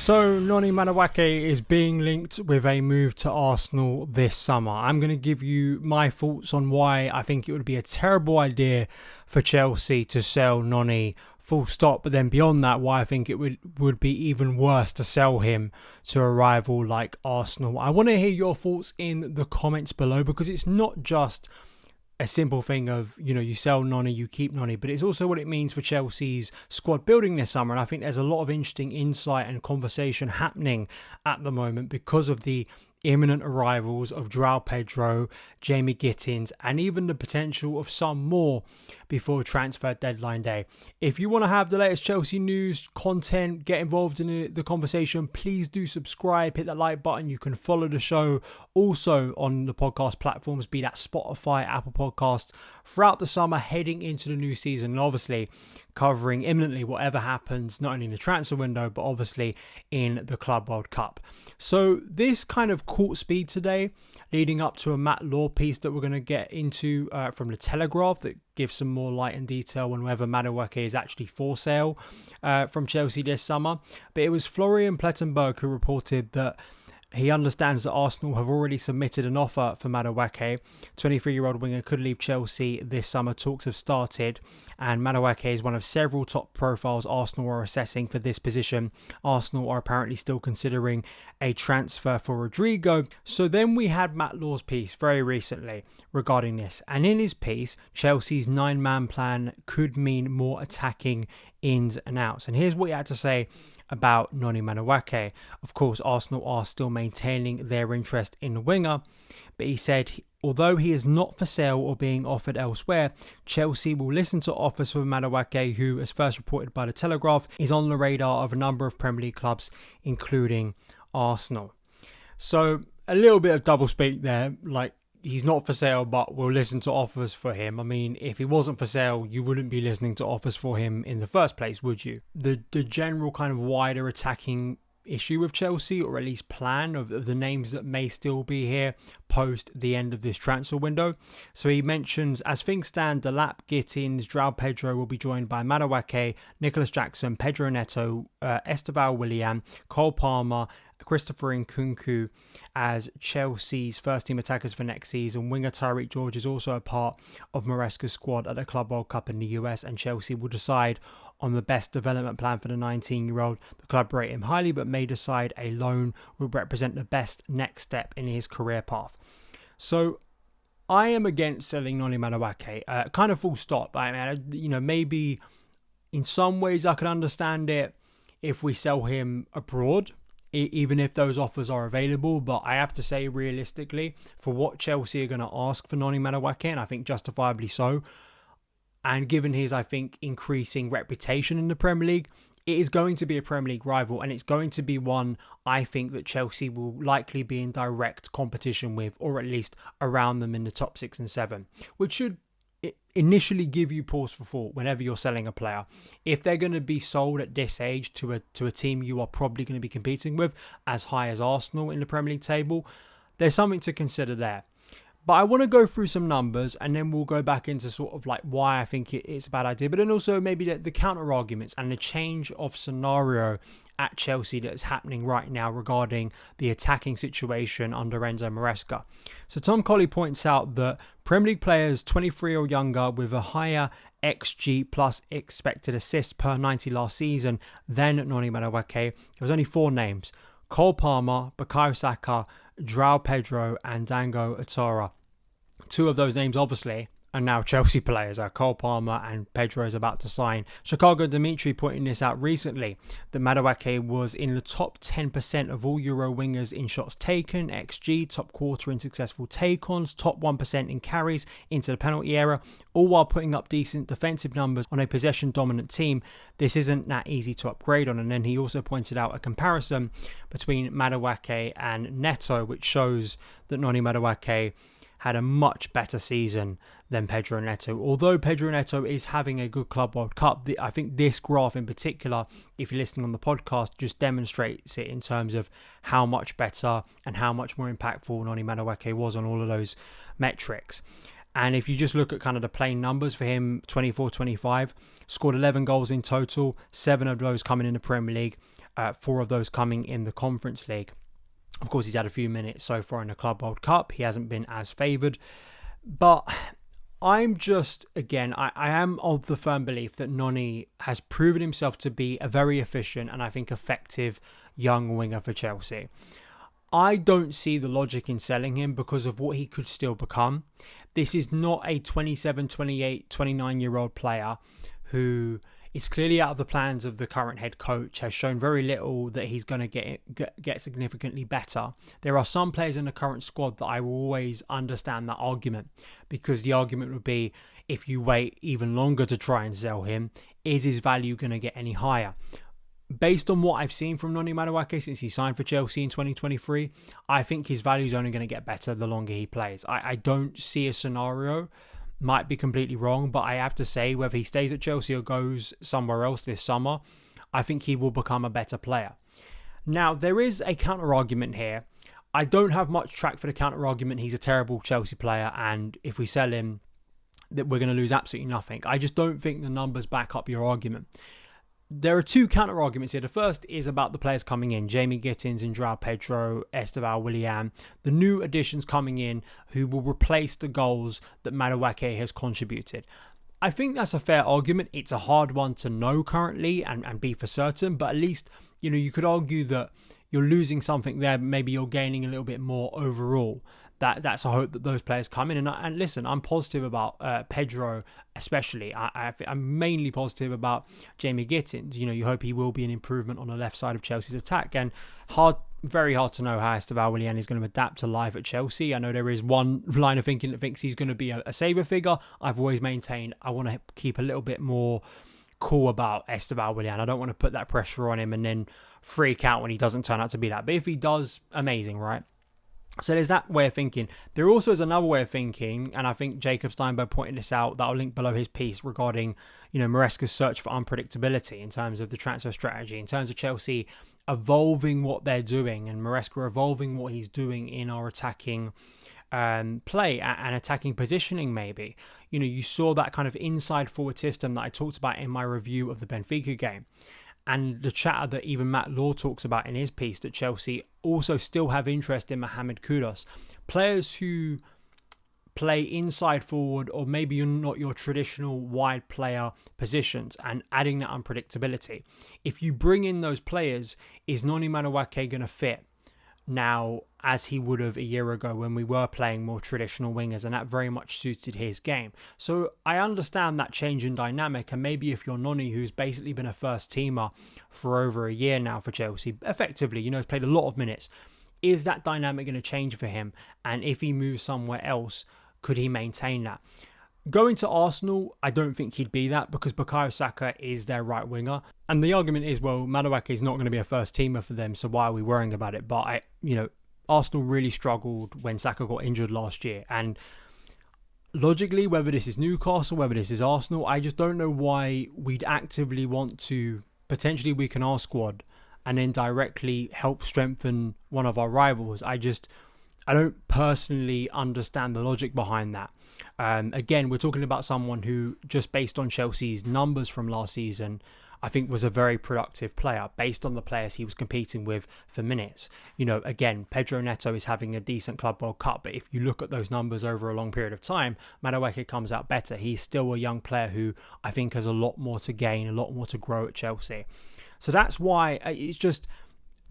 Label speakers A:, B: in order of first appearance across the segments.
A: So Noni Madueke is being linked with a move to Arsenal this summer. I'm going to give you my thoughts on why I think it would be a terrible idea for Chelsea to sell Noni full stop, but then beyond that, why I think it would be even worse to sell him to a rival like Arsenal. I want to hear your thoughts in the comments below, because it's not just a simple thing of, you sell Noni, you keep Noni, but it's also what it means for Chelsea's squad building this summer. And I think there's a lot of interesting insight and conversation happening at the moment because of the imminent arrivals of João Pedro, Jamie Gittins, and even the potential of some more before transfer deadline day. If you want to have the latest Chelsea news, content, get involved in the conversation, please do subscribe, hit that like button. You can follow the show also on the podcast platforms, be that Spotify, Apple Podcasts, throughout the summer, heading into the new season, and obviously covering imminently whatever happens, not only in the transfer window, but obviously in the Club World Cup. So this kind of caught speed today, leading up to a Matt Law piece that we're going to get into from the Telegraph that gives some more light and detail on whether Madueke is actually for sale from Chelsea this summer. But it was Florian Plettenberg who reported that he understands that Arsenal have already submitted an offer for Madueke. 23-year-old winger could leave Chelsea this summer. Talks have started, and Madueke is one of several top profiles Arsenal are assessing for this position. Arsenal are apparently still considering a transfer for Rodrigo. So then we had Matt Law's piece very recently regarding this, and in his piece, Chelsea's 9-man plan could mean more attacking ins and outs. And here's what he had to say about Noni Madueke. Of course, Arsenal are still maintaining their interest in the winger, but he said, although he is not for sale or being offered elsewhere, Chelsea will listen to offers for Madueke, who, as first reported by the Telegraph, is on the radar of a number of Premier League clubs, including Arsenal. So a little bit of doublespeak there, like, he's not for sale, but we'll listen to offers for him. I mean, if he wasn't for sale, you wouldn't be listening to offers for him in the first place, would you? The general kind of wider attacking issue with Chelsea, or at least plan of the names that may still be here post the end of this transfer window. So he mentions, as things stand, Delap, Gittins, João Pedro will be joined by Madueke, Nicholas Jackson, Pedro Neto, Esteval Willian, Cole Palmer, Christopher Nkunku as Chelsea's first-team attackers for next season. Winger Tyreek George is also a part of Maresca's squad at the Club World Cup in the US, and Chelsea will decide on the best development plan for the 19-year-old. The club rate him highly, but may decide a loan will represent the best next step in his career path. So I am against selling Noni Madueke, kind of full stop. I mean, maybe in some ways I could understand it if we sell him abroad, even if those offers are available. But I have to say, realistically, for what Chelsea are going to ask for Noni Madueke, and I think justifiably so, and given his, I think, increasing reputation in the Premier League, it is going to be a Premier League rival, and it's going to be one I think that Chelsea will likely be in direct competition with, or at least around them in the top 6 and 7, which should initially give you pause for thought whenever you're selling a player. If they're going to be sold at this age to a team you are probably going to be competing with as high as Arsenal in the Premier League table, there's something to consider there. But I want to go through some numbers, and then we'll go back into sort of like why I think it's a bad idea, but then also maybe the counter arguments and the change of scenario at Chelsea that's happening right now regarding the attacking situation under Enzo Maresca. So Tom Colley points out that Premier League players 23 or younger with a higher XG plus expected assists per 90 last season than Noni Madueke, there was only 4 names: Cole Palmer, Bukayo Saka, João Pedro and Dango Atara. 2 of those names obviously are now Chelsea players. Cole Palmer and Pedro is about to sign. Chicago Dimitri pointing this out recently, that Madueke was in the top 10% of all Euro wingers in shots taken, XG, top quarter in successful take-ons, top 1% in carries into the penalty area, all while putting up decent defensive numbers on a possession-dominant team. This isn't that easy to upgrade on. And then he also pointed out a comparison between Madueke and Neto, which shows that Noni Madueke had a much better season than Pedro Neto. Although Pedro Neto is having a good Club World Cup, I think this graph in particular, if you're listening on the podcast, just demonstrates it in terms of how much better and how much more impactful Noni Madueke was on all of those metrics. And if you just look at kind of the plain numbers for him, 24-25, scored 11 goals in total, 7 of those coming in the Premier League, 4 of those coming in the Conference League. Of course, he's had a few minutes so far in the Club World Cup. He hasn't been as favoured. But I'm just, again, I am of the firm belief that Noni has proven himself to be a very efficient and I think effective young winger for Chelsea. I don't see the logic in selling him because of what he could still become. This is not a 27, 28, 29-year-old player who is clearly out of the plans of the current head coach, has shown very little that he's going to get significantly better. There are some players in the current squad that I will always understand that argument, because the argument would be, if you wait even longer to try and sell him, is his value going to get any higher? Based on what I've seen from Noni Madueke since he signed for Chelsea in 2023, I think his value is only going to get better the longer he plays. I don't see a scenario, might be completely wrong, but I have to say, whether he stays at Chelsea or goes somewhere else this summer, I think he will become a better player. Now, there is a counter-argument here. I don't have much track for the counter-argument. He's a terrible Chelsea player, and if we sell him, that we're going to lose absolutely nothing. I just don't think the numbers back up your argument. There are 2 counter-arguments here. The first is about the players coming in. Jamie Gittins and João Pedro, Esteval Willian, the new additions coming in who will replace the goals that Madueke has contributed. I think that's a fair argument. It's a hard one to know currently and be for certain, but at least, you could argue that you're losing something there, maybe you're gaining a little bit more overall. That's a hope that those players come in. And listen, I'm positive about Pedro especially. I'm mainly positive about Jamie Gittins. You hope he will be an improvement on the left side of Chelsea's attack. And very hard to know how Esteval Willian is going to adapt to life at Chelsea. I know there is one line of thinking that thinks he's going to be a saver figure. I've always maintained I want to keep a little bit more cool about Esteval Willian. I don't want to put that pressure on him and then freak out when he doesn't turn out to be that. But if he does, amazing, right? So there's that way of thinking. There also is another way of thinking, and I think Jacob Steinberg pointed this out, that I'll link below his piece regarding, Maresca's search for unpredictability in terms of the transfer strategy, in terms of Chelsea evolving what they're doing and Maresca evolving what he's doing in our attacking play and attacking positioning maybe. You saw that kind of inside forward system that I talked about in my review of the Benfica game. And the chatter that even Matt Law talks about in his piece, that Chelsea also still have interest in Mohamed Kudus. Players who play inside forward, or maybe you're not your traditional wide player positions, and adding that unpredictability. If you bring in those players, is Noni Madueke going to fit now as he would have a year ago when we were playing more traditional wingers, and that very much suited his game? So I understand that change in dynamic, and maybe if you're Noni, who's basically been a first teamer for over a year now for Chelsea, effectively, has played a lot of minutes, is that dynamic going to change for him? And if he moves somewhere else, could he maintain that? Going to Arsenal, I don't think he'd be that, because Bukayo Saka is their right winger. And the argument is, well, Madueke is not going to be a first teamer for them, so why are we worrying about it? But Arsenal really struggled when Saka got injured last year. And logically, whether this is Newcastle, whether this is Arsenal, I just don't know why we'd actively want to potentially weaken our squad and then directly help strengthen one of our rivals. I don't personally understand the logic behind that. Again, we're talking about someone who, just based on Chelsea's numbers from last season, I think was a very productive player based on the players he was competing with for minutes. Again, Pedro Neto is having a decent Club World Cup, but if you look at those numbers over a long period of time, Madueke comes out better. He's still a young player who I think has a lot more to gain, a lot more to grow at Chelsea. So that's why it's just,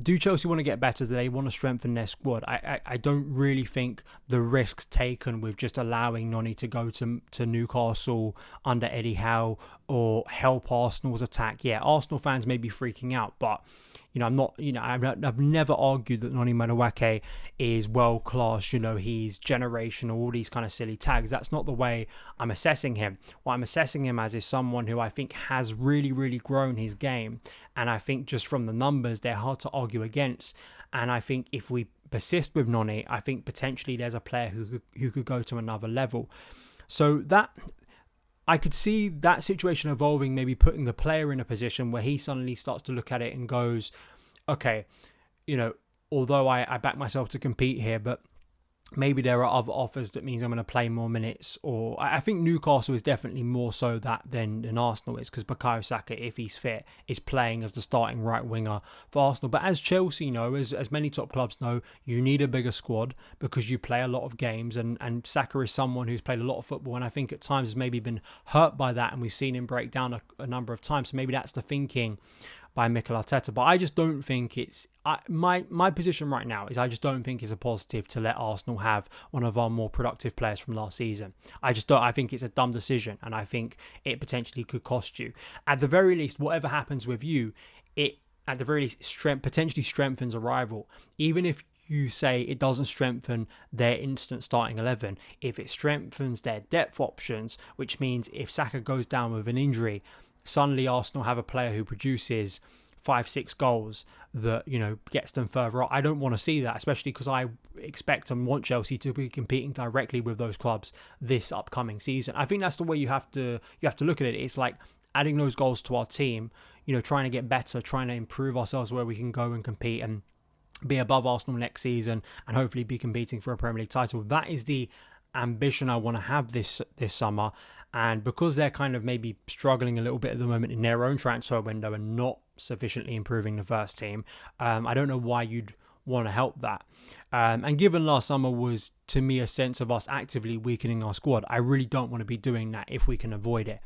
A: do Chelsea want to get better? Do they want to strengthen their squad? I don't really think the risks taken with just allowing Noni to go to Newcastle under Eddie Howe or help Arsenal's attack. Yeah, Arsenal fans may be freaking out, but I'm not. I've never argued that Noni Madueke is world class. He's generational. All these kind of silly tags. That's not the way I'm assessing him. What I'm assessing him as is someone who I think has really, really grown his game. And I think just from the numbers, they're hard to argue against. And I think if we persist with Noni, I think potentially there's a player who could go to another level. So that, I could see that situation evolving, maybe putting the player in a position where he suddenly starts to look at it and goes, okay, although I back myself to compete here, but maybe there are other offers that means I'm going to play more minutes. Or I think Newcastle is definitely more so that than Arsenal is, because Bukayo Saka, if he's fit, is playing as the starting right winger for Arsenal. But as Chelsea know, as many top clubs know, you need a bigger squad because you play a lot of games, and Saka is someone who's played a lot of football, and I think at times has maybe been hurt by that, and we've seen him break down a number of times. So maybe that's the thinking by Mikel Arteta. But I just don't think it's... my position right now is I just don't think it's a positive to let Arsenal have one of our more productive players from last season. I just don't. I think it's a dumb decision, and I think it potentially could cost you. At the very least, whatever happens with you, it at the very least potentially strengthens a rival. Even if you say it doesn't strengthen their instant starting 11, if it strengthens their depth options, which means if Saka goes down with an injury, suddenly Arsenal have a player who produces 5-6 goals that, you know, gets them further up. I don't want to see that, especially because I expect and want Chelsea to be competing directly with those clubs this upcoming season. I think that's the way you have to look at it. It's like adding those goals to our team, you know, trying to get better, trying to improve ourselves where we can go and compete and be above Arsenal next season and hopefully be competing for a Premier League title. That is the ambition I want to have this summer. And because they're kind of maybe struggling a little bit at the moment in their own transfer window and not sufficiently improving the first team, I don't know why you'd want to help that. And given last summer was, to me, a sense of us actively weakening our squad, I really don't want to be doing that if we can avoid it.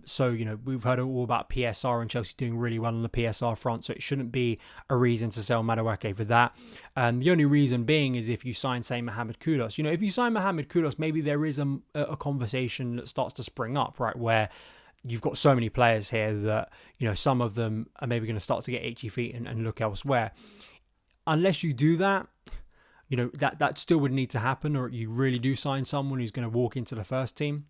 A: So, you know, we've heard all about PSR and Chelsea doing really well on the PSR front, so it shouldn't be a reason to sell Madueke for that. The only reason being is if you sign, say, Mohamed Kudus. You know, if you sign Mohamed Kudus, maybe there is a conversation that starts to spring up, right, where you've got so many players here that, you know, some of them are maybe going to start to get itchy feet and look elsewhere. Unless you do that, you know, that still would need to happen, or you really do sign someone who's going to walk into the first team.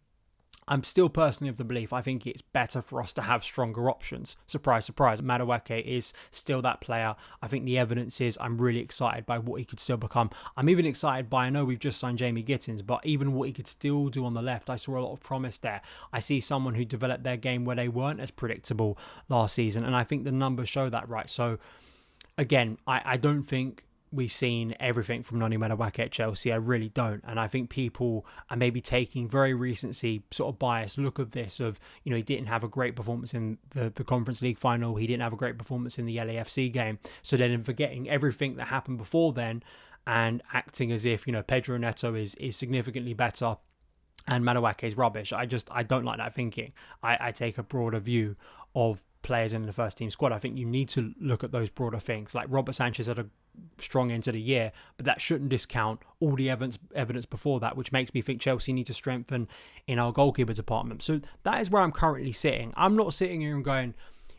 A: I'm still personally of the belief I think it's better for us to have stronger options. Surprise, surprise. Madueke is still that player. I think the evidence is I'm really excited by what he could still become. I'm even excited by, I know we've just signed Jamie Gittins, but even what he could still do on the left. I saw a lot of promise there. I see someone who developed their game where they weren't as predictable last season, and I think the numbers show that, right? So again, I don't think we've seen everything from Noni Madueke at Chelsea. I really don't. And I think people are maybe taking very recency sort of biased look of this, of, you know, he didn't have a great performance in the Conference League final. He didn't have a great performance in the LAFC game. So then forgetting everything that happened before then and acting as if, you know, Pedro Neto is significantly better and Madueke is rubbish. I don't like that thinking. I take a broader view of players in the first team squad. I think you need to look at those broader things. Like Robert Sanchez had a strong end to the year, but that shouldn't discount all the evidence before that, which makes me think Chelsea need to strengthen in our goalkeeper department. So that is where I'm currently sitting. I'm not sitting here and going,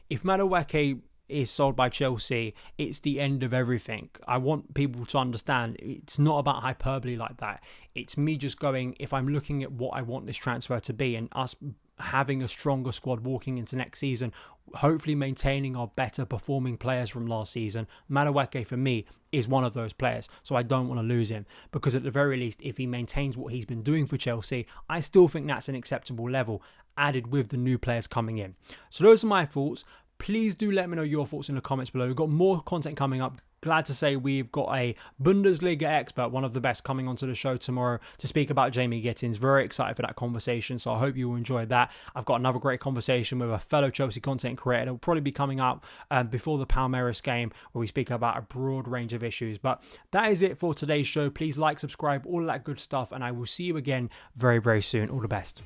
A: if Madueke is sold by Chelsea, it's the end of everything. I want people to understand it's not about hyperbole like that. It's me just going, if I'm looking at what I want this transfer to be and us having a stronger squad walking into next season, hopefully maintaining our better performing players from last season, Madueke for me is one of those players. So I don't want to lose him, because at the very least, if he maintains what he's been doing for Chelsea, I still think that's an acceptable level, added with the new players coming in. So those are my thoughts. Please do let me know your thoughts in the comments below. We've got more content coming up. Glad to say we've got a Bundesliga expert, one of the best, coming onto the show tomorrow to speak about Jamie Gittins. Very excited for that conversation, so I hope you will enjoy that. I've got another great conversation with a fellow Chelsea content creator that will probably be coming up before the Palmeiras game, where we speak about a broad range of issues. But that is it for today's show. Please like, subscribe, all of that good stuff, and I will see you again very, very soon. All the best.